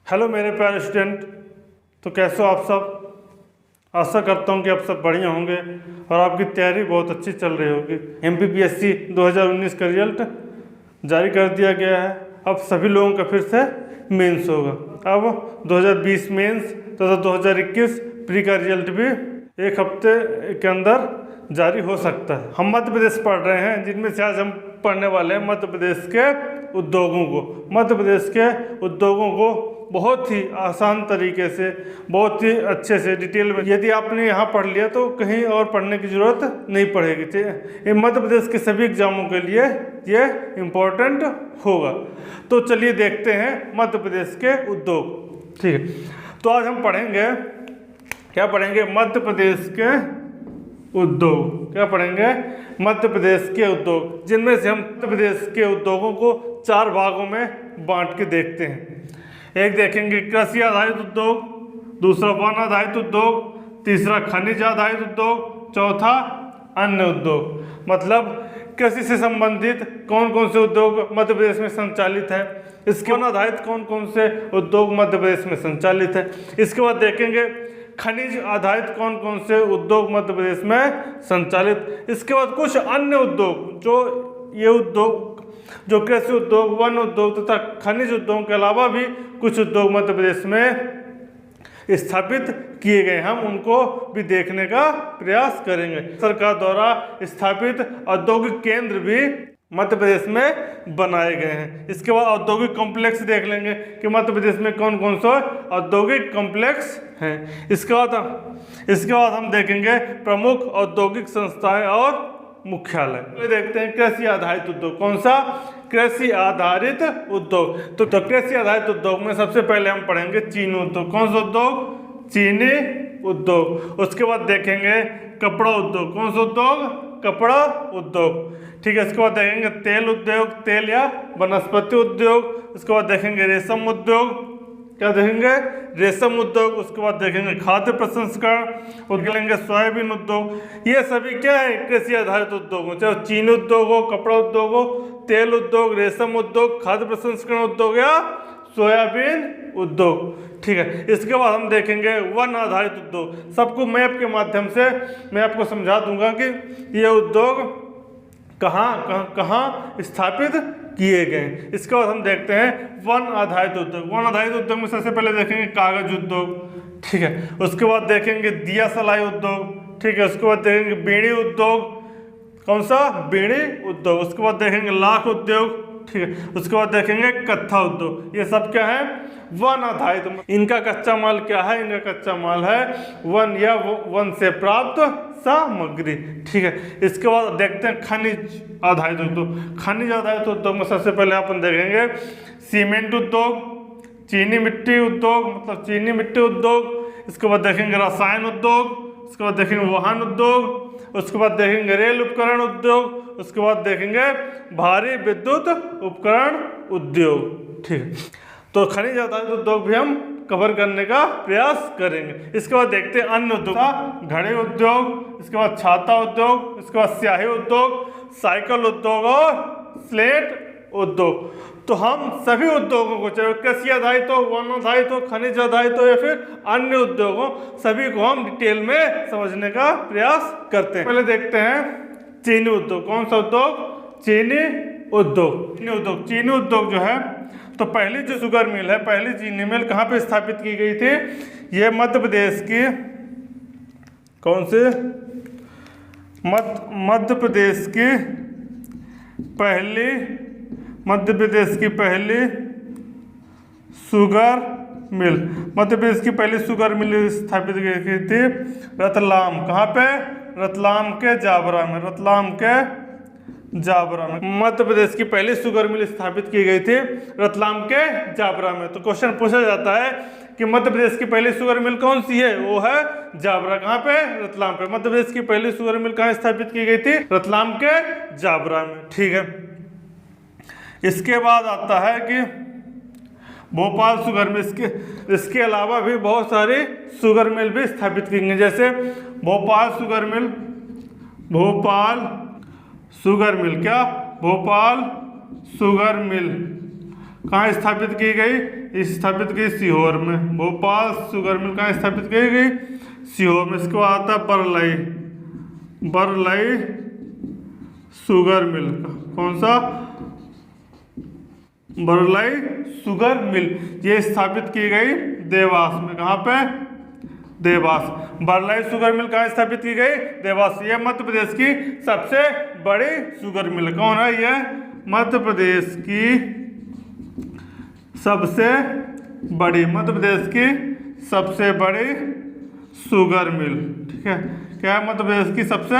Hello मेरे प्यारे student, तो कैसे हो आप सब। आशा करता हूँ कि आप सब बढ़िया होंगे और आपकी तैयारी बहुत अच्छी चल रही होगी। MPPSC 2019 का रिजल्ट जारी कर दिया गया है। अब सभी लोगों का फिर से मेंस होगा। अब 2020 मेंस तथा 2021 प्री का रिजल्ट भी एक हफ्ते के अंदर जारी हो सकता है। हम मध्य प्रदेश पढ़ रहे हैं, जिनमें से आज हम पढ़ने वाले हैं मध्य प्रदेश के उद्योगों को। मध्य प्रदेश के उद्योगों को बहुत ही आसान तरीके से, बहुत ही अच्छे से, डिटेल में यदि आपने यहाँ पढ़ लिया तो कहीं और पढ़ने की ज़रूरत नहीं पड़ेगी। ये मध्य प्रदेश के सभी एग्जामों के लिए ये इम्पोर्टेंट होगा। तो चलिए देखते हैं मध्य प्रदेश के उद्योग। ठीक है, तो आज हम पढ़ेंगे, क्या पढ़ेंगे? मध्य प्रदेश के उद्योग। क्या पढ़ेंगे? मध्य प्रदेश के उद्योग, जिनमें से हम मध्य प्रदेश के उद्योगों को 4 भागों में बांट के देखते हैं। एक देखेंगे कृषि आधारित उद्योग, दूसरा वन आधारित उद्योग, तीसरा खनिज आधारित उद्योग, चौथा अन्य उद्योग। मतलब कृषि से संबंधित कौन कौन से उद्योग मध्य प्रदेश में संचालित है, इसके वन आधारित कौन कौन से उद्योग मध्य प्रदेश में संचालित है। इसके बाद देखेंगे खनिज आधारित कौन कौन से उद्योग मध्य प्रदेश में संचालित। इसके बाद कुछ अन्य उद्योग, जो ये उद्योग, जो कृषि उद्योग, वन उद्योग तथा खनिज उद्योग के अलावा भी कुछ उद्योग मध्य प्रदेश में स्थापित किए गए, हम उनको भी देखने का प्रयास करेंगे। सरकार द्वारा स्थापित औद्योगिक केंद्र भी मध्य प्रदेश में बनाए गए हैं। इसके बाद औद्योगिक कॉम्प्लेक्स देख लेंगे कि मध्य प्रदेश में कौन कौन सा औद्योगिक कॉम्प्लेक्स हैं। इसके बाद हम देखेंगे प्रमुख औद्योगिक संस्थाएं और मुख्यालय। देखते हैं कृषि आधारित उद्योग। कौन सा? कृषि आधारित उद्योग। तो कृषि आधारित उद्योग में सबसे पहले हम पढ़ेंगे चीनी उद्योग। कौन सा उद्योग? चीनी उद्योग। उसके बाद देखेंगे कपड़ा उद्योग। कौन सा उद्योग? कपड़ा उद्योग। ठीक है, इसके बाद देखेंगे तेल उद्योग, तेल या वनस्पति उद्योग। इसके बाद देखेंगे रेशम उद्योग। क्या देखेंगे? रेशम उद्योग। उसके बाद देखेंगे खाद्य प्रसंस्करण, देखेंगे सोयाबीन उद्योग। ये सभी क्या है? कृषि आधारित उद्योग हो, चाहे चीनी उद्योग हो, कपड़ा उद्योग हो, तेल उद्योग, रेशम उद्योग, खाद्य प्रसंस्करण उद्योग या सोयाबीन उद्योग। ठीक है, इसके बाद हम देखेंगे वन आधारित उद्योग। सबको मैप के माध्यम से मैं आपको समझा दूंगा कि ये उद्योग कहाँ स्थापित किए गए। इसके बाद हम देखते हैं वन आधारित उद्योग। वन आधारित उद्योग में सबसे पहले देखेंगे कागज उद्योग। ठीक है, उसके बाद देखेंगे दिया सलाई उद्योग। ठीक है, उसके बाद देखेंगे बीड़ी उद्योग। कौन सा? बीड़ी उद्योग। उसके बाद देखेंगे लाख उद्योग। ठीक है, उसके बाद देखेंगे कत्था उद्योग। ये सब क्या है? वन आधारित। इनका कच्चा माल क्या है? इनका कच्चा माल है वन या वन से प्राप्त सामग्री। ठीक है, इसके बाद देखते हैं खनिज आधारित उद्योग। खनिज आधारित उद्योग में सबसे पहले अपन देखेंगे सीमेंट उद्योग, चीनी मिट्टी उद्योग, मतलब चीनी मिट्टी उद्योग। इसके बाद देखेंगे रसायन उद्योग। उसके बाद देखेंगे वाहन उद्योग। उसके बाद देखेंगे रेल उपकरण उद्योग। उसके बाद देखेंगे भारी विद्युत उपकरण उद्योग। ठीक है, तो खनिज आधारित उद्योग भी हम कवर करने का प्रयास करेंगे। इसके बाद देखते हैं अन्य उद्योग। घड़े उद्योग, इसके बाद छाता उद्योग, इसके बाद स्याही उद्योग, साइकिल उद्योग और स्लेट उद्योग। तो हम सभी उद्योगों को, चाहे कृषि आधारित हो, वन आधारित हो, खनिज आधारित हो या फिर अन्य उद्योग हो, सभी को हम डिटेल में समझने का प्रयास करते हैं। पहले देखते हैं चीनी उद्योग। कौन सा उद्योग? चीनी उद्योग। चीनी उद्योग जो है, तो पहली जो शुगर मिल है, पहली चीनी मिल कहाँ पे स्थापित की गई थी? ये मध्य प्रदेश की, कौन से? मध्य प्रदेश की पहली शुगर मिल। मध्य प्रदेश की पहली शुगर मिल स्थापित की थी रतलाम। कहाँ पे? रतलाम के जाबरा में। रतलाम के जाबरा में मध्य प्रदेश की पहली शुगर मिल स्थापित की गई थी रतलाम के जाबरा में। तो क्वेश्चन पूछा जाता है कि मध्य प्रदेश की पहली शुगर मिल कौन सी है? वो है जाबरा। कहाँ पे? रतलाम पे। मध्य प्रदेश की पहली शुगर मिल कहाँ स्थापित की गई थी? रतलाम के जाबरा में। ठीक है, इसके बाद आता है कि भोपाल शुगर मिल। इसके अलावा भी बहुत सारी शुगर मिल भी स्थापित की गई, जैसे भोपाल शुगर मिल। क्या? भोपाल शुगर मिल कहाँ स्थापित की गई? स्थापित की सीहोर में। भोपाल शुगर मिल कहाँ स्थापित की गई? सीहोर में। इसके बाद आता है बरलाई, बरलाई शुगर मिल। कौन सा? बरलाई शुगर मिल, ये स्थापित की गई देवास में। कहाँ पे? देवास। बरलाई शुगर मिल कहाँ स्थापित की गई? देवास। ये मध्य प्रदेश की सबसे बड़ी शुगर मिल। कौन है ये? मध्य प्रदेश की सबसे बड़ी, मध्य प्रदेश की सबसे बड़ी शुगर मिल। ठीक है, क्या है? मध्य प्रदेश की सबसे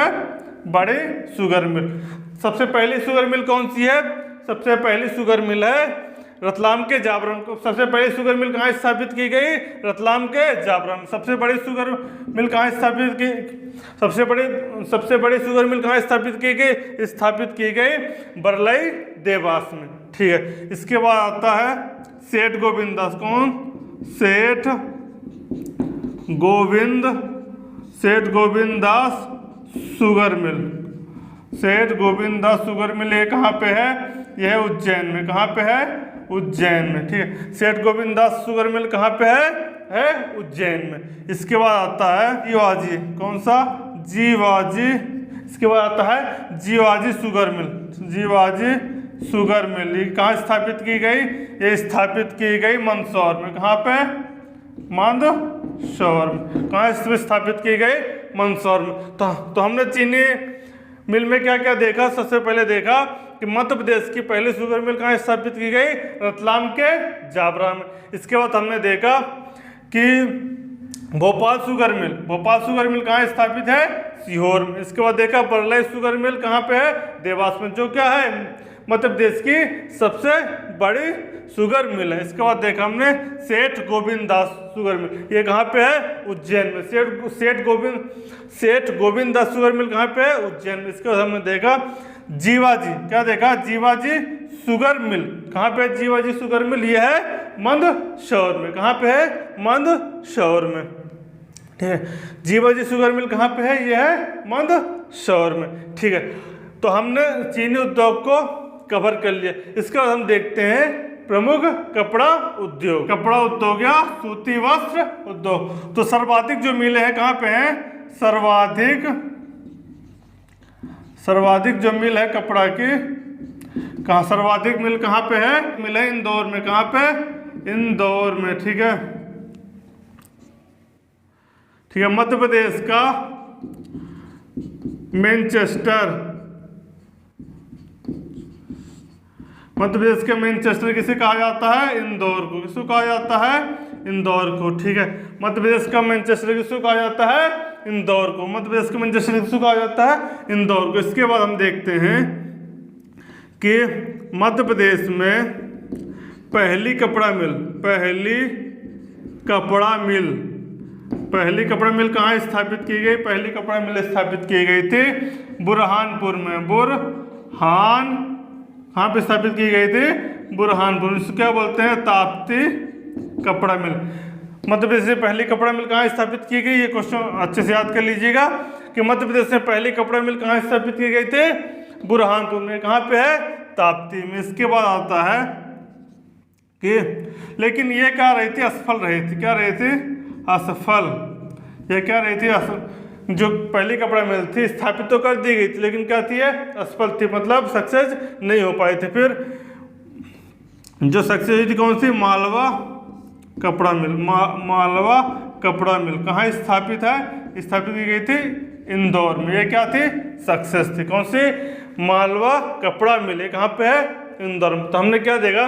बड़ी शुगर मिल। सबसे पहली शुगर मिल कौन सी है? सबसे पहली शुगर मिल है रतलाम के जाबरन को। सबसे पहली शुगर मिल कहाँ स्थापित की गई? रतलाम के जाबरन। सबसे बड़ी शुगर मिल कहाँ स्थापित की? सबसे बड़ी शुगर मिल कहाँ स्थापित की गई? स्थापित की गई बरलाई देवास में। ठीक है, इसके बाद आता है सेठ गोविंद दास। कौन? सेठ गोविंद दास शुगर मिल। सेठ गोविंद दास शुगर मिल ये कहाँ पे है? यह है उज्जैन में। कहाँ पे है? उज्जैन में। ठीक है, सेठ गोविंद दास शुगर मिल कहाँ पे है? उज्जैन में। इसके बाद आता है जीवाजी। कौन सा? जीवाजी। इसके बाद आता है Jiwaji sugar mill. Jiwaji sugar mill ये कहाँ स्थापित की गई? ये स्थापित की गई मंदसौर में। कहाँ पे? मंदसौर में। कहाँ स्थापित की गई? मंदसौर में। तो हमने चीनी मिल में क्या क्या देखा? सबसे पहले देखा कि मध्य प्रदेश की पहली शुगर मिल कहाँ स्थापित की गई? रतलाम के जाबरा में। इसके बाद हमने देखा कि भोपाल शुगर मिल कहाँ स्थापित है? सीहोर में। इसके बाद देखा बरलाई शुगर मिल कहाँ पे है? देवास में, जो क्या है मध्य प्रदेश की सबसे बड़ी शुगर मिल है। इसके बाद देखा हमने सेठ गोविंद दास शुगर मिल, ये कहाँ पे है? उज्जैन में। सेठ गोविंद दास शुगर मिल कहाँ पे है? उज्जैन में। इसके बाद हमने देखा जीवाजी। क्या देखा? जीवाजी शुगर मिल कहाँ पे है? जीवाजी शुगर मिल ये है मंदसौर में। कहाँ पे है? मंदसौर में। ठीक है, जीवाजी शुगर मिल कहाँ पे है? ये है मंदसौर में। ठीक है, तो हमने चीनी उद्योग को कवर कर लिया। इसके बाद हम देखते हैं प्रमुख कपड़ा उद्योग। कपड़ा उद्योग या सूती वस्त्र उद्योग। तो सर्वाधिक जो मिलें हैं कहाँ पे हैं? सर्वाधिक जो मिल है कपड़ा की, कहाँ सर्वाधिक मिल कहाँ पे है? मिल है इंदौर में। कहाँ पे? इंदौर में। ठीक है, मध्य प्रदेश का मैनचेस्टर किसे कहा जाता है? इंदौर को। किसको कहा जाता है? इंदौर को। ठीक है, मध्य प्रदेश का मैनचेस्टर किसको कहा जाता है? इंदौर को। मध्य प्रदेश का मैनचेस्टर किसको कहा जाता है? इंदौर को। इसके बाद हम देखते हैं कि मध्य प्रदेश में पहली कपड़ा मिल कहाँ स्थापित की गई? पहली कपड़ा मिल स्थापित की गई थी बुरहानपुर में। कहाँ पे स्थापित की गई थी? बुरहानपुर। इसको क्या बोलते हैं? ताप्ती कपड़ा मिल। मध्य प्रदेश में पहली कपड़ा मिल कहाँ स्थापित की गई? ये क्वेश्चन अच्छे से याद कर लीजिएगा कि मध्य प्रदेश में पहली कपड़ा मिल कहाँ स्थापित की गई थी? बुरहानपुर में। कहाँ पे है? ताप्ती में। इसके बाद आता है कि लेकिन ये क्या रही थी? असफल रही थी। क्या रही थी? असफल। ये क्या रही थी? जो पहली कपड़ा मिल थी स्थापित तो कर दी गई थी, लेकिन क्या थी? असफल थी, मतलब सक्सेस नहीं हो पाई थी। फिर जो सक्सेस हुई थी कौन सी? मालवा कपड़ा मिल। मालवा कपड़ा मिल कहाँ स्थापित है? स्थापित की गई थी इंदौर में। ये क्या थी? सक्सेस थी। कौन सी? मालवा कपड़ा मिल। ये कहाँ पे है? इंदौर में। तो हमने क्या देखा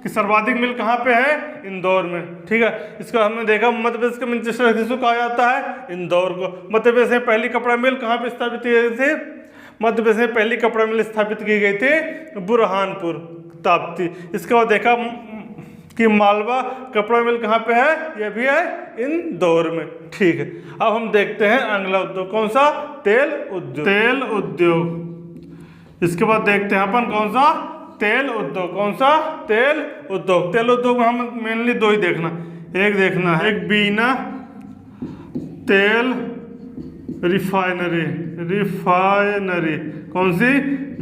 कि सर्वाधिक मिल कहाँ पे है? इंदौर में। ठीक है, इसको हमने देखा मध्य प्रदेश का मैनचेस्टर किसको कहा जाता है? इंदौर को। मध्य प्रदेश में पहली कपड़ा मिल कहाँ पे स्थापित की गई थी? मध्य प्रदेश में पहली कपड़ा मिल स्थापित की गई थी बुरहानपुर, ताप्ती। इसके बाद देखा कि मालवा कपड़ा मिल कहाँ पे है? यह भी है इंदौर में। ठीक है, अब हम देखते हैं अगला उद्योग। कौन सा? तेल उद्योग। इसके बाद देखते हैं अपन कौन सा? तेल उद्योग। कौन सा? तेल उद्योग। तेल उद्योग में हम मेनली दो ही देखना, एक देखना है एक बीना तेल रिफाइनरी। कौन सी?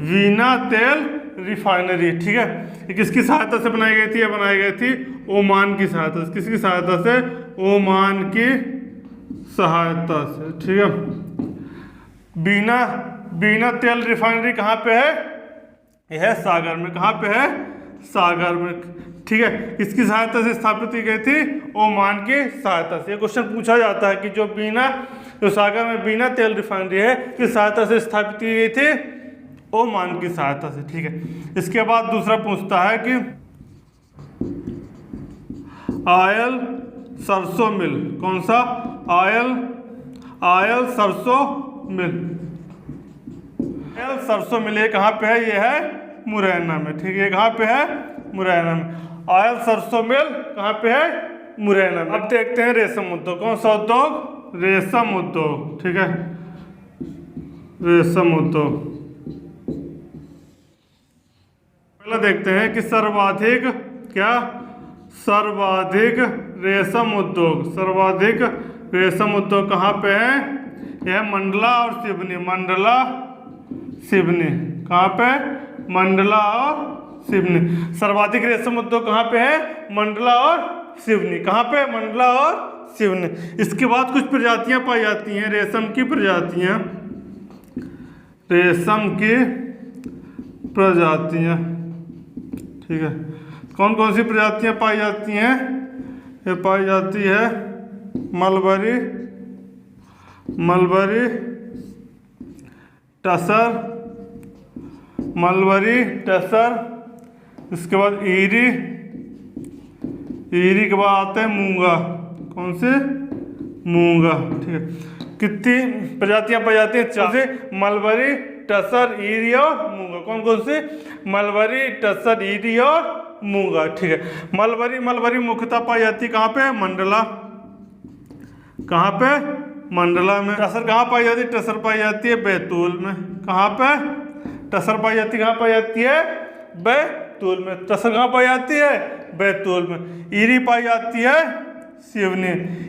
वीना तेल रिफाइनरी, ठीक है। ये किसकी सहायता से बनाई गई थी? ये बनाई गई थी ओमान की सहायता से। किसकी सहायता से? ओमान की सहायता से, ठीक है। बीना तेल रिफाइनरी कहाँ पे है? यह है सागर में। कहाँ पे है? सागर में, ठीक है। किसकी सहायता से स्थापित की गई थी? ओमान की सहायता से। ये क्वेश्चन पूछा जाता है कि जो सागर में बीना तेल रिफाइनरी है किस सहायता से स्थापित की गई थी? ओमान की सहायता से, ठीक है। इसके बाद दूसरा पूछता है कि आयल सरसों मिल, कौन सा? आयल सरसों मिल। आयल सरसों मिल ये कहाँ पे है? ये है मुरैना में, ठीक है। कहाँ पे है? मुरैना में। आयल सरसों मिल कहाँ पे है? मुरैना में। अब देखते हैं रेशम उद्योग। कौन सा उद्योग? रेशम उद्योग, ठीक है। रेशम उद्योग पहले देखते हैं कि सर्वाधिक रेशम उद्योग कहाँ पे है? यह मंडला और सिवनी। कहाँ पे? मंडला और सिवनी। सर्वाधिक रेशम उद्योग कहाँ पे है? मंडला और सिवनी। कहाँ पे? मंडला और सिवनी। इसके बाद कुछ प्रजातियां पाई जाती हैं, रेशम की प्रजातियां, ठीक है। कौन कौन सी प्रजातियां पाई जाती हैं? ये पाई जाती है मलबरी, टसर, इसके बाद ईरी के बाद आते हैं मूंगा। कौन से? मूंगा, ठीक है। कितनी प्रजातियां पाई जाती हैं? 4 मलबरी, टसर, ईरी और मूंगा। कौन कौन सी? मलबरी, टसर, ईरी और मूंगा, ठीक है। मलबरी मुख्यतः पाई जाती है कहाँ पे? मंडला। कहाँ पे? मंडला में। टसर कहाँ पाई जाती है? टसर पाई जाती है बैतूल में। कहाँ पे? टसर पाई जाती है। कहाँ पाई जाती है? बैतूल में। टसर कहाँ पाई जाती है? बैतूल में। ईरी पाई जाती है सिवनी।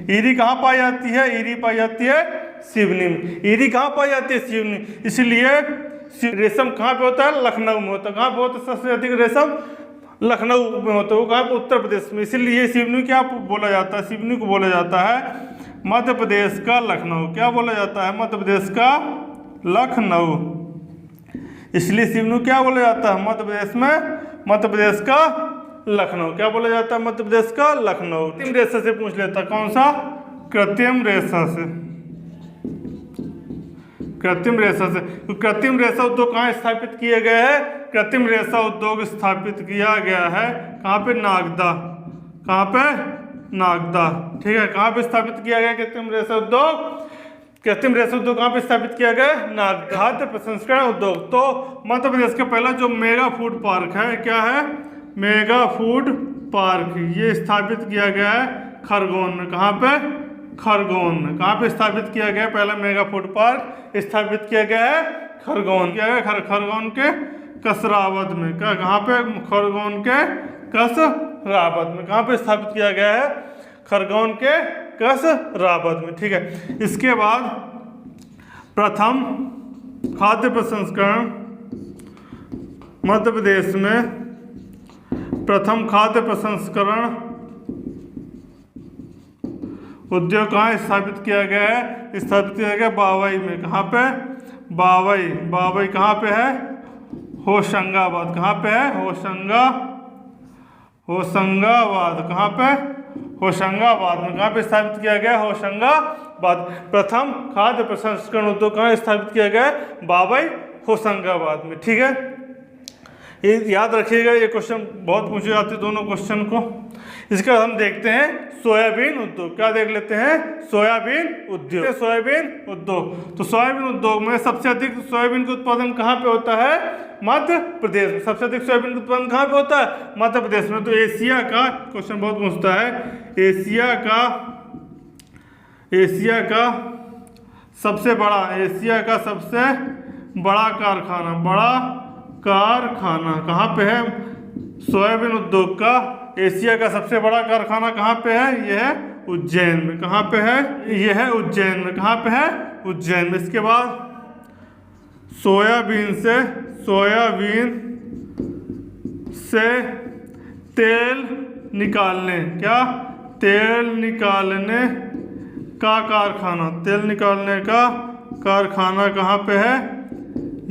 ईरी कहाँ पाई जाती है? ईरी पाई जाती है सिवनी में। ईरी कहाँ पाई जाती है? सिवनी। इसलिए रेशम कहाँ पे होता है? लखनऊ में होता है। कहाँ पे होता है सबसे अधिक रेशम? लखनऊ में होता है। वो कहाँ पे? उत्तर प्रदेश में। इसीलिए सिवनी क्या बोला जाता है? सिवनी को बोला जाता है मध्य प्रदेश का लखनऊ। क्या बोला जाता है? मध्य प्रदेश का लखनऊ। इसलिए सिवनी क्या बोला जाता है? मध्य प्रदेश का लखनऊ। क्या बोला जाता है? मध्य प्रदेश का लखनऊ। कृत्रिम रेशा से पूछ लेता। कौन सा? कृत्रिम रेशा से। कृत्रिम रेशा उद्योग कहाँ स्थापित किए गए हैं? कृत्रिम रेशा उद्योग स्थापित किया गया है कहाँ पे? नागदा। कहाँ पे? नागदा, ठीक है। कहाँ पे स्थापित किया गया कृत्रिम रेशा उद्योग? कहाँ पे स्थापित किया गया? नागदा। खाद्य प्रसंस्करण उद्योग तो मध्य प्रदेश का पहला जो मेगा फूड पार्क है, क्या है? Mega food park. ये स्थापित किया गया है खरगोन में। कहाँ पे? खरगोन में। कहाँ पे स्थापित किया गया? पहला मेगा फूड पार्क स्थापित किया गया है खरगोन। खरगोन के कसरावद में। कहाँ पे? खरगोन के कसरावद में। कहाँ पे स्थापित किया गया है? खरगोन के कसरावद में, ठीक है। इसके बाद प्रथम खाद्य प्रसंस्करण मध्य प्रदेश में। प्रथम खाद्य प्रसंस्करण उद्योग कहाँ स्थापित किया गया है? स्थापित किया गया बावई में। कहाँ पे? बावई कहाँ पे है? होशंगाबाद। कहाँ पे है? होशंगाबाद। कहाँ पे? होशंगाबाद में। कहाँ पे स्थापित किया गया? होशंगाबाद। प्रथम खाद्य प्रसंस्करण उद्योग कहाँ स्थापित किया गया? बावई, होशंगाबाद में, ठीक है। ये याद रखिएगा, ये क्वेश्चन बहुत पूछे जाते हैं दोनों क्वेश्चन को। इसके बाद हम देखते हैं सोयाबीन उद्योग। क्या देख लेते हैं? सोयाबीन उद्योग। तो सोयाबीन उद्योग में सबसे अधिक सोयाबीन का उत्पादन कहाँ पे होता है? मध्य प्रदेश में। सबसे अधिक सोयाबीन का उत्पादन कहाँ पे होता है? मध्य प्रदेश में। तो एशिया का क्वेश्चन बहुत पूछता है, एशिया का सबसे बड़ा कारखाना कहाँ पे है? सोयाबीन उद्योग का एशिया का सबसे बड़ा कारखाना कहाँ पे है? यह है उज्जैन में। कहाँ पे है? यह है उज्जैन में। कहाँ पे है? उज्जैन में। इसके बाद सोयाबीन से तेल निकालने, क्या, तेल निकालने का कारखाना, तेल निकालने का कारखाना कहाँ पे है,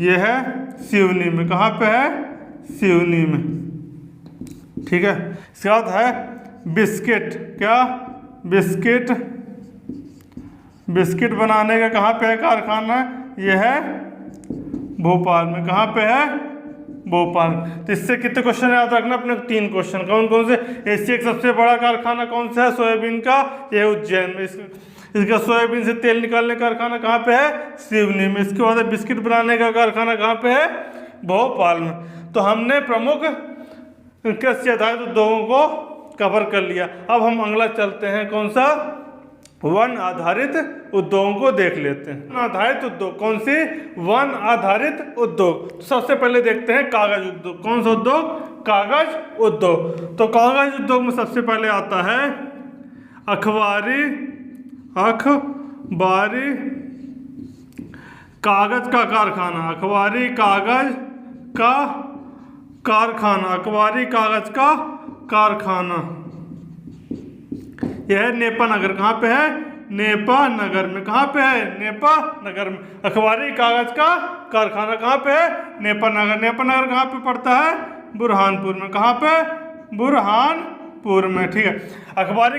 यह है सिवनी में। कहाँ पे है, सिवनी में। ठीक है, इसके बाद है बिस्किट, क्या, बिस्किट, बिस्किट बनाने का कहाँ पे है कारखाना, यह है भोपाल में। कहाँ पे है, भोपाल। तो इससे कितने क्वेश्चन याद रखना अपने, 3 क्वेश्चन। कौन कौन से, एशिया का सबसे बड़ा कारखाना कौन सा है, सोयाबीन का, यह उज्जैन में। इसका सोयाबीन से तेल निकालने का कारखाना कहाँ पे है, सिवनी में। इसके बाद बिस्किट बनाने का कारखाना कहाँ पे है, भोपाल में। तो हमने प्रमुख कृषि आधारित उद्योगों को कवर कर लिया। अब हम अगला चलते हैं, कौन सा, वन आधारित उद्योगों को देख लेते हैं। वन आधारित उद्योग, कौन सी, वन आधारित उद्योग। सबसे पहले देखते हैं कागज उद्योग। कौन सा उद्योग, कागज उद्योग। तो कागज उद्योग में सबसे पहले आता है अखबारी, अखबारी कागज का कारखाना, अखबारी कागज का कारखाना, अखबारी कागज का कारखाना, यह है नेपा नगर। कहाँ पे है, नेपा नगर में। कहाँ पे है, नेपा नगर में। अखबारी कागज का कारखाना कहाँ पे है, नेपा नगर। नेपा नगर कहाँ पे पड़ता है, बुरहानपुर में। कहाँ पे, बुरहानपुर में। ठीक है, अखबारी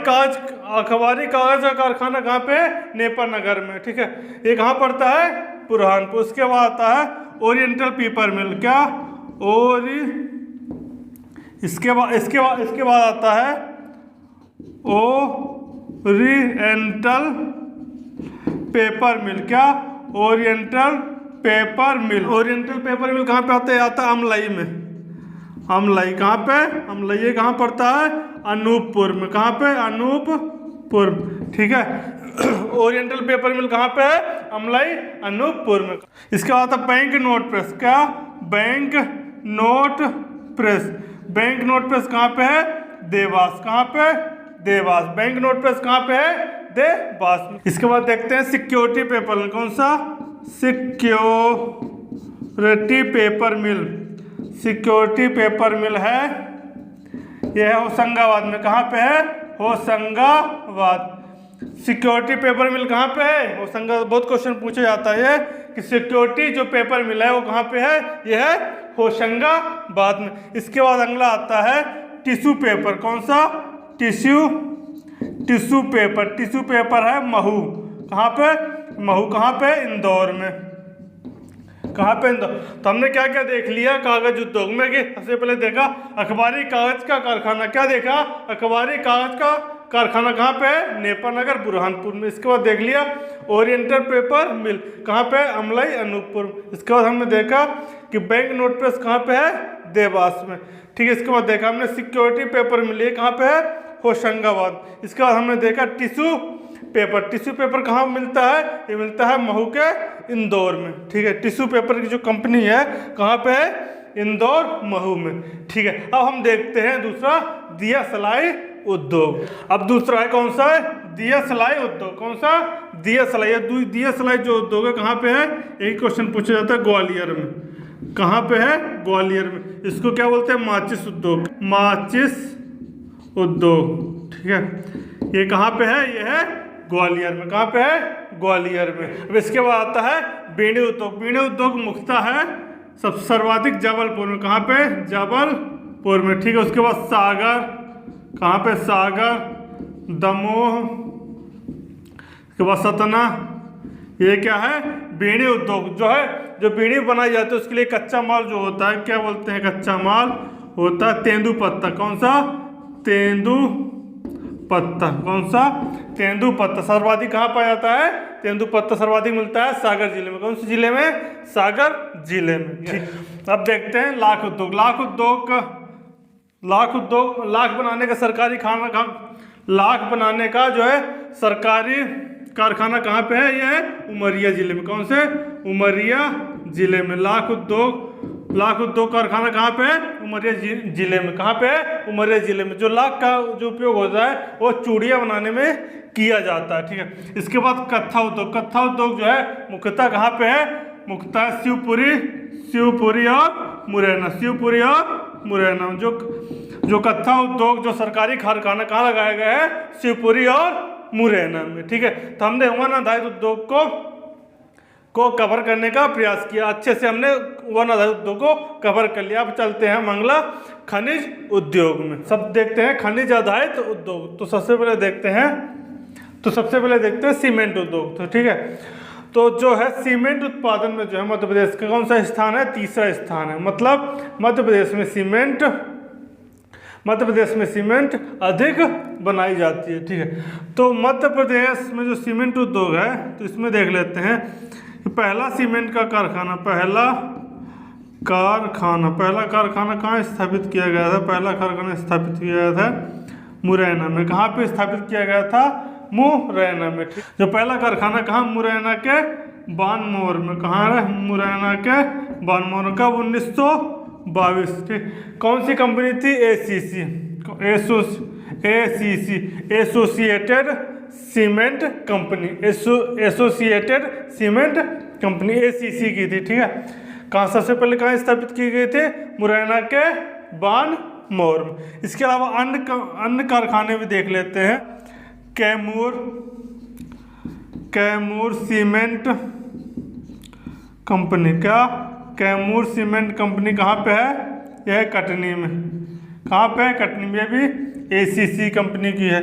कागज का कारखाना कहाँ पे है, नेपा नगर में। ठीक है, ये कहाँ पड़ता है, बुरहानपुर। उसके बाद आता है ओरिएंटल पेपर मिल, क्या, इसके बाद आता है ओरिएंटल पेपर मिल, क्या, ओरिएंटल पेपर मिल। ओरिएंटल पेपर मिल कहाँ पे आता है, आता है अमलाई में। अमलाई कहाँ पे, अमलाई कहाँ पड़ता है, अनूपपुर में। कहाँ पे, अनूपपुर। ठीक है, ओरिएंटल पेपर मिल कहाँ पे है, अमलाई, अनूपपुर में। इसके बाद आता है बैंक नोट प्रेस, क्या, bank note press. Bank note press कहाँ पे है, देवास। कहाँ पे, देवास। बैंक नोट प्रेस कहाँ पे है, देवास। इसके बाद देखते हैं सिक्योरिटी पेपर मिल। कौन सा, सिक्योरिटी पेपर मिल। सिक्योरिटी पेपर मिल है, यह है होशंगाबाद में। कहाँ पे है, होशंगाबाद। सिक्योरिटी पेपर मिल कहाँ पे है, होशंगाबाद। बहुत क्वेश्चन पूछा जाता है कि सिक्योरिटी जो पेपर मिल है वो कहाँ पे है, यह है होशंगाबाद में। इसके बाद अगला आता है टिश्यू पेपर। कौन सा, टिश्यू पेपर। टिश्यू पेपर है महू। कहाँ पे, महू। कहाँ पे, इंदौर में। कहाँ पे, इंदौर। तो हमने क्या क्या देख लिया कागज उद्योग में, कि सबसे पहले देखा अखबारी कागज का कारखाना, क्या देखा, अखबारी कागज का कारखाना कहाँ पे है, नेपा नगर, बुरहानपुर में। इसके बाद देख लिया ओरिएंटल पेपर मिल, कहाँ पे, अमलाई, अनूपपुर। इसके बाद हमने देखा कि बैंक नोट प्रेस कहाँ पे है, देवास में। ठीक है, इसके बाद देखा हमने सिक्योरिटी पेपर मिल, ये कहाँ पे है, होशंगाबाद। इसके बाद हमने देखा टिश्यू पेपर। टिश्यू पेपर कहाँ मिलता है, ये मिलता है महू के इंदौर में। ठीक है, टिश्यू पेपर की जो कंपनी है कहाँ पे है, इंदौर, महू में। ठीक है, अब हम देखते हैं दूसरा दिया सलाई उद्योग। अब दूसरा है कौन सा है, दिया सलाई उद्योग। कौन सा, दिया सलाई। दिया सलाई जो उद्योग है कहाँ पे है, एक क्वेश्चन पूछा जाता है ग्वालियर में। कहाँ पे है, ग्वालियर में। इसको क्या बोलते हैं, माचिस उद्योग, माचिस उद्योग। ठीक है, ये कहाँ पे है, ये है ग्वालियर में। कहाँ पे है, ग्वालियर में। अब इसके बाद आता है बीड़ी उद्योग। बीड़ी उद्योग मुख्यतः है सब सर्वाधिक जबलपुर में। कहाँ पे, जबलपुर में। ठीक है, उसके बाद सागर, कहाँ पे, सागर, दमोह, उसके बाद सतना। ये क्या है, बीड़ी उद्योग जो है, जो बीड़ी बनाई जाती है उसके लिए कच्चा माल जो होता है, क्या बोलते हैं, कच्चा माल होता है तेंदुपत्ता। कौन सा, तेंदुपत्ता। कौन सा, तेंदुपत्ता। सर्वाधिक कहाँ पाया जाता है, तेंदुपत्ता सर्वाधिक मिलता है सागर जिले में। कौन से जिले में, सागर जिले में। ठीक, अब देखते हैं लाख उद्योग। लाख उद्योग का, लाख बनाने का सरकारी खाना, लाख बनाने का जो है सरकारी कारखाना कहाँ पे है, ये है उमरिया जिले में। कौन से, उमरिया जिले में। लाख उद्योग कारखाना कहाँ पे है, उमरिया जिले में। कहाँ पे है, उमरिया जिले में। जो लाख का जो उपयोग होता है वो चूड़ियाँ बनाने में किया जाता है। ठीक है, इसके बाद कत्था उद्योग। कत्था उद्योग जो है मुख्यतः कहाँ पे है, मुख्यतः शिवपुरी और मुरैना। शिवपुरी और मुरैना में। जो कत्था उद्योग जो सरकारी कारखाना कहाँ लगाया गया है? शिवपुरी और मुरैना में। ठीक है, तो हमने वन आधारित उद्योग को कवर करने का प्रयास किया, अच्छे से हमने वन आधारित उद्योग को कवर कर लिया। अब चलते हैं मंगला खनिज उद्योग में। सब देखते हैं खनिज आधारित उद्योग। तो सबसे पहले देखते हैं सीमेंट उद्योग। तो ठीक है, तो जो है सीमेंट उत्पादन में जो है मध्य प्रदेश का कौन सा स्थान है? तीसरा स्थान है। मतलब मध्य प्रदेश में सीमेंट अधिक बनाई जाती है। ठीक है, तो मध्य प्रदेश में जो सीमेंट उद्योग है, तो इसमें देख लेते हैं कि पहला सीमेंट का कारखाना कहाँ स्थापित किया गया था? पहला कारखाना स्थापित किया गया था मुरैना में। कहाँ पे स्थापित किया गया था? मुरैना में। जो पहला कारखाना कहाँ? मुरैना के बानमोर में। कहाँ है? मुरैना के बानमोर। कब? 1922। ठीक, कौन सी कंपनी थी? एसोसिएटेड सीमेंट कंपनी एसीसी की थी। ठीक है, कहाँ सबसे पहले कहाँ स्थापित की गई थे? मुरैना के बानमोर में। इसके अलावा अन्य कारखाने भी देख लेते हैं। Kaimur cement company. क्या? कैमूर सीमेंट कंपनी कहाँ पे है? यह कटनी में। कहाँ पे है? कटनी में। भी एसीसी कंपनी की है।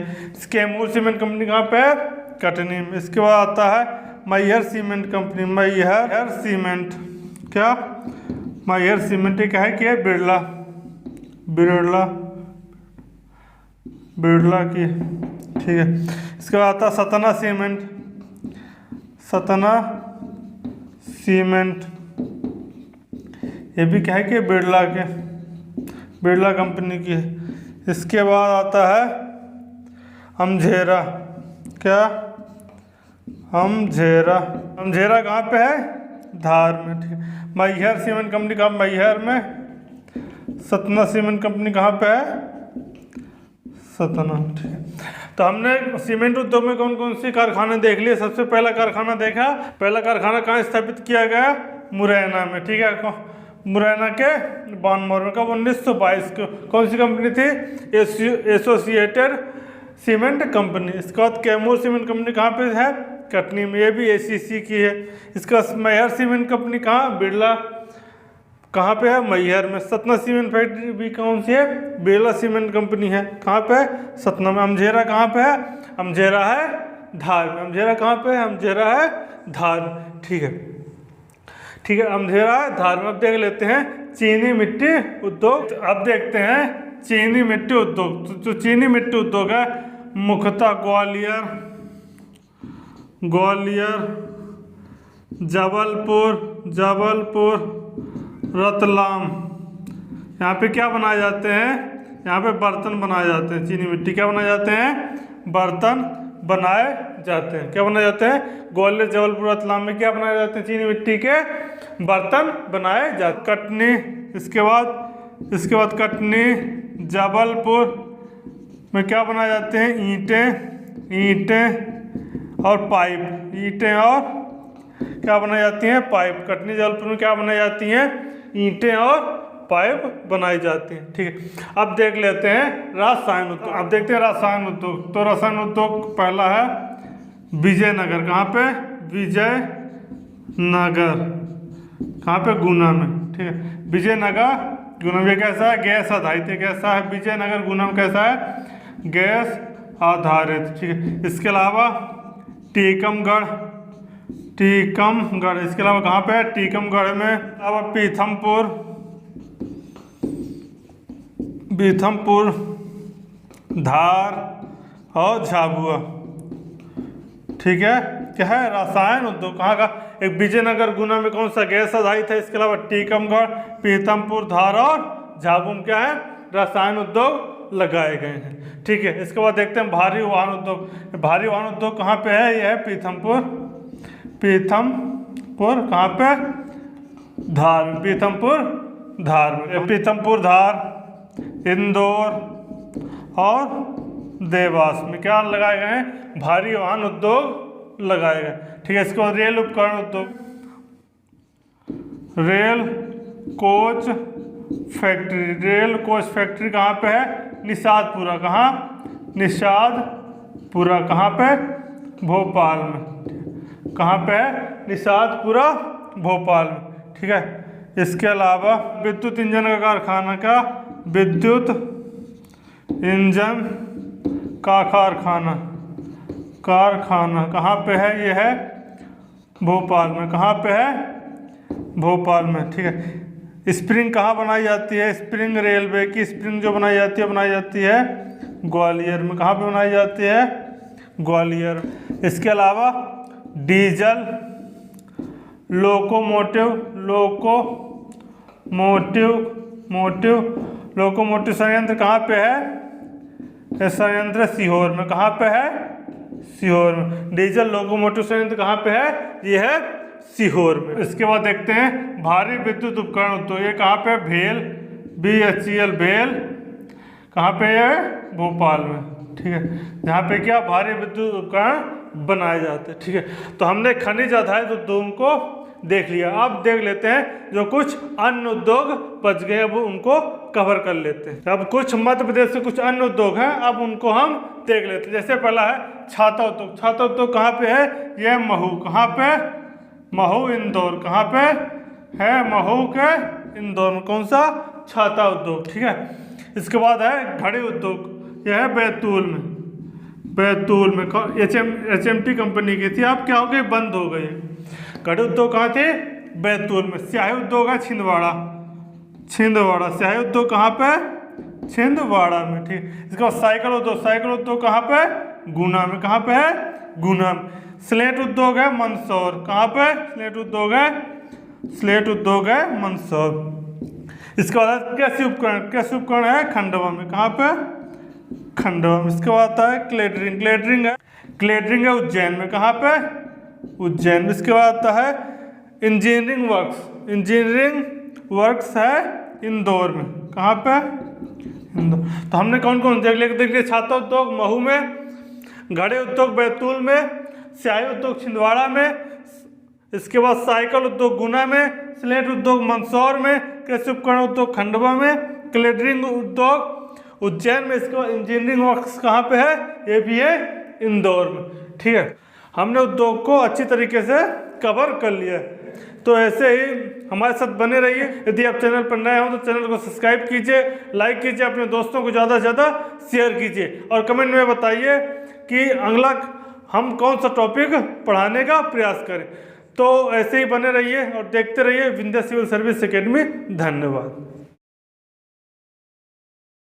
कैमूर सीमेंट कंपनी कहाँ पे है? कटनी में। इसके बाद आता है Maihar cement company. Maihar cement क्या? मैहर सीमेंट क्या है कि बिरला की। ठीक है, इसके बाद आता है सतना सीमेंट। ये भी क्या है कि बिरला कंपनी की है। इसके बाद आता है अमझेरा। क्या? अमझेरा कहाँ पे है? धार में। ठीक है, मैहर सीमेंट कंपनी कहाँ? मैहर में। सतना सीमेंट कंपनी कहाँ पे है? सतना। ठीक है, तो हमने सीमेंट उद्योग में कौन कौन सी कारखाने देख लिए। सबसे पहला कारखाना देखा, पहला कारखाना कहाँ स्थापित किया गया? मुरैना में। ठीक है, मुरैना के बानमोर में। कब? 1922 को। कौन सी कंपनी थी? Associated cement company. इसके बाद कैमूर सीमेंट कंपनी कहाँ पे है? कटनी में। ये भी एसीसी की है। इसका मैहर सीमेंट कंपनी कहाँ? बिरला। कहाँ पे है? मैहर में। सतना सीमेंट फैक्ट्री भी कौन सी है? बिरला सीमेंट कंपनी है। कहाँ पे है? सतना में। अमझेरा कहाँ पे है? अमझेरा है धार में। अमझेरा कहाँ पे है? अमझेरा है धार में। ठीक है, अमझेरा है धार में। अब देख लेते हैं चीनी मिट्टी उद्योग। अब देखते हैं चीनी मिट्टी उद्योग। तो चीनी मिट्टी उद्योग है मुख्यतः ग्वालियर, जबलपुर, रतलाम। यहाँ पे क्या बनाए जाते हैं? यहाँ पे बर्तन बनाए जाते हैं। चीनी मिट्टी क्या बनाए जाते हैं? बर्तन बनाए जाते हैं। क्या बनाए जाते हैं? ग्वालियर, जबलपुर, रतलाम में क्या बनाए जाते हैं? चीनी मिट्टी के बर्तन बनाए जाते। कटनी। इसके बाद कटनी, जबलपुर में क्या बनाए जाते हैं? ईंटें और पाइप। ईंटें और क्या बनाई जाती हैं? पाइप। कटनी, जबलपुर में क्या बनाई जाती हैं? ईंटें और पाइप बनाई जाती हैं। ठीक है, अब देख लेते हैं रसायन उद्योग। अब देखते हैं रसायन उद्योग। तो रसायन उद्योग पहला है विजयनगर। कहाँ पे? विजयनगर। कहाँ पे? गुना में। ठीक है, विजयनगर गुना में। कैसा है? गैस आधारित है। कैसा है? विजयनगर गुना में कैसा है? गैस आधारित। ठीक है, इसके अलावा टीकमगढ़। इसके अलावा कहाँ पे है? टीकमगढ़ में। अब बीथमपुर, धार और झाबुआ। ठीक है, क्या है? रसायन उद्योग। कहाँ का? एक विजयनगर गुना में कौन सा? गैस आधारित है। इसके अलावा टीकमगढ़, पीथमपुर, धार और झाबुआ में क्या है? रसायन उद्योग लगाए गए हैं। ठीक है, इसके बाद देखते हैं भारी वाहन उद्योग। भारी वाहन उद्योग कहाँ पे है? यह है पीथमपुर। कहाँ पे? धार में। पीथमपुर, धार, इंदौर और देवास में क्या लगाए गए हैं? भारी वाहन उद्योग लगाए गए। ठीक है, इसके बाद रेल उपकरण उद्योग। Rail, coach factory, rail coach factory कहाँ पे है? निषादपुरा। कहाँ? निषादपुरा। कहाँ पे? भोपाल में। कहाँ पे है? निषादपुरा, भोपाल में। ठीक है। इसके अलावा विद्युत इंजन का कारखाना का, विद्युत इंजन का कारखाना कहाँ पे है? ये है भोपाल में। कहाँ पे है? भोपाल में। ठीक है। स्प्रिंग कहाँ बनाई जाती है? स्प्रिंग रेलवे की स्प्रिंग जो बनाई जाती है ग्वालियर में। कहाँ पे बनाई जाती है? ग्वालियर। इसके अलावा डीजल लोकोमोटिव संयंत्र कहाँ पे है? ये संयंत्र सीहोर में। कहाँ पे है? सीहोर में। डीजल लोकोमोटिव संयंत्र कहाँ पे है? ये है सीहोर में। इसके बाद देखते हैं भारी विद्युत उपकरण उद्योग, ये कहाँ पे? भेल, BHEL भेल। कहाँ पे है? भोपाल में। ठीक है। जहाँ पे क्या? भारी विद्युत उपकरण बनाए जाते हैं। ठीक है। तो हमने खनिज आधारित उद्योग को देख लिया। अब देख लेते हैं जो कुछ अन्य उद्योग बच गए, अब उनको कवर कर लेते हैं। अब कुछ मध्य प्रदेश से कुछ अन्य उद्योग हैं, अब उनको हम देख लेते हैं। जैसे पहला है छाता उद्योग। छाता उद्योग कहाँ पे है? यह महू। कहाँ पे? महू, इंदौर। कहाँ पे है? महू के इंदौर में। कौन सा? छाता उद्योग। ठीक है। इसके बाद है घड़ी उद्योग, यह है बैतूल में। बैतूल में HMT कंपनी की थी, अब क्या हो गई? बंद हो गई। घड़ी उद्योग कहाँ थे? बैतूल में। स्याही उद्योग है छिंदवाड़ा। स्याही उद्योग कहाँ पे? छिंदवाड़ा में। ठीक। इसके बाद साइकिल उद्योग कहाँ पे? गुना में। कहाँ पे है? गुना में। स्लेट उद्योग है मंदसौर। कहाँ पे? स्लेट उद्योग है मंदसौर। इसके बाद कृषि उपकरण है खंडवा में। कहाँ पे? खंडवा में। इसके बाद आता है क्लेटरिंग है उज्जैन में। कहाँ पे? उज्जैन। इसके बाद आता है इंजीनियरिंग वर्क्स है इंदौर में। कहाँ पे? इंदौर। तो हमने कौन कौन देख लिया? छाता उद्योग महू में, घड़े उद्योग बैतूल में, स्याही उद्योग छिंदवाड़ा में, इसके बाद साइकिल उद्योग गुना में, स्लेट उद्योग मंदसौर में, कृषि उपकरण उद्योग खंडवा में, क्लेटरिंग उद्योग उज्जैन में। इसके बाद इंजीनियरिंग वर्क्स कहाँ पे है? ये भी है इंदौर में। ठीक है। हमने उद्योग को अच्छी तरीके से कवर कर लिया है। तो ऐसे ही हमारे साथ बने रहिए। यदि आप चैनल पर नए हो तो चैनल को सब्सक्राइब कीजिए, लाइक कीजिए, अपने दोस्तों को ज़्यादा से ज़्यादा शेयर कीजिए और कमेंट में बताइए कि अगला हम कौन सा टॉपिक पढ़ाने का प्रयास करें। तो ऐसे ही बने रहिए और देखते रहिए विंध्य सिविल सर्विस एकेडमी। धन्यवाद।